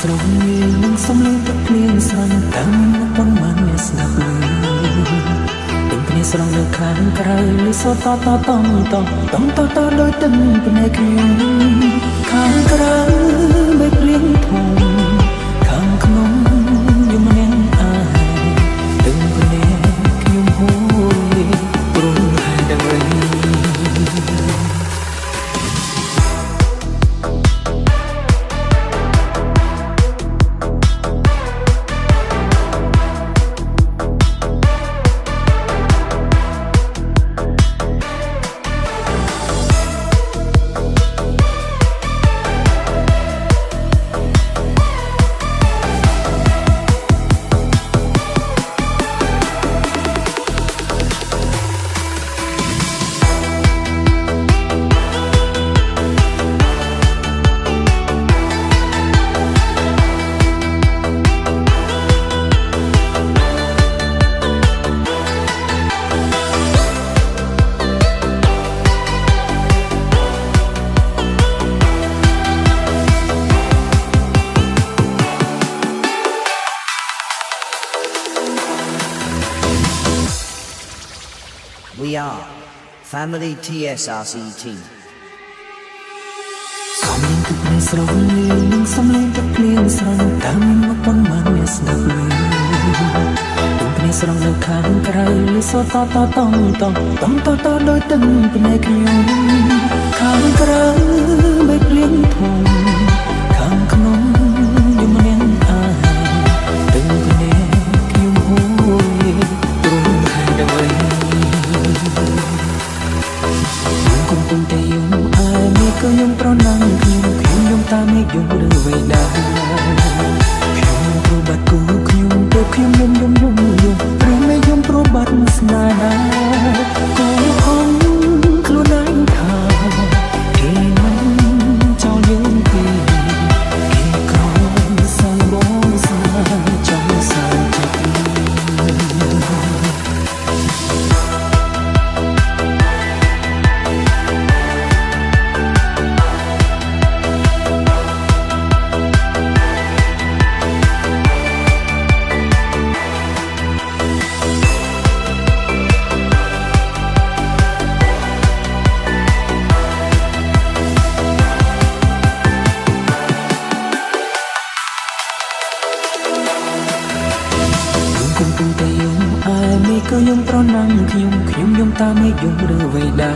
ស្រងនឹងសំឡេងទឹកភ្លៀងស្រន់តាមប៉ុន្មានអ្នកស្ដាប់ឮទាំងគ្នាស្រងនៅខាងក្រៅលឺសូរតដោយទឹកភ្នែកខ្ញុំខាងក្រៅមេឃភ្លៀងធំខាងក្នុងយំនាងអាទឹកភ្នែកខ្ញុំហូរព្រោះហើយដល់វិញWe are Family TSRCT សំឡេងទឹកភ្នែកស្រងនឹងសំឡេងទឹកភ្លៀងស្រន់តាមប៉ុន្មានអ្នកស្ដាប់ឮទាំងគ្នាស្រងនៅខាងក្រៅលឺសូរតដោយទឹកភ្នែកខ្ញុំខាងក្រៅមេឃភ្លៀងធំខាងក្នុងយំនាងអាទឹកភ្នែកខ្ញុំហូរព្រោះហើយដល់វិញកំពុងតែយំអើមេឃក៏យំប្រណាំងខ្ញុំយំតាមមេឃយំឬវេដាខ្ញុំព្រោះបាត់គូខ្ញុំទៅខ្ញុំយំព្រោះមេឃយំព្រោះបាត់ស្នេហាក៏ហងខ្លួនឯងថាគេមិនចោលយើងទេគេក៏សាំបងស្នេហាចង់សាំចិត្តកំពុងតែយំអើមេឃក៏យំប្រណាំងខ្ញុំយំតាមមេឃយំឬវេដា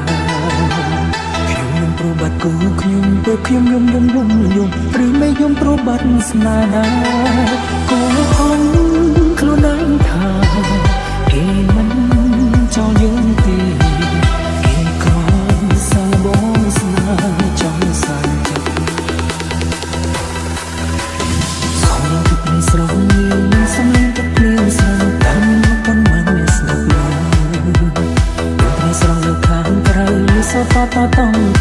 ខ្ញុំយំព្រោះបាត់គូខ្ញុំទៅខ្ញុំយំឬមេឃយំព្រោះបាត់ស្នេហាក៏ហងខ្លួនឯងថាគេមិនចោលយើងទេគេក៏សាំបងស្នេហាចង់សាំចិត្តសំឡេងទឹកភ្នែកស្រងសំឡេងទឹកភ្លៀងស្រន់តាមប៉ុន្មានអ្នកស្ដាប់ឮទាំងគ្នាស្រងនៅខាងក្រៅលឺសូរត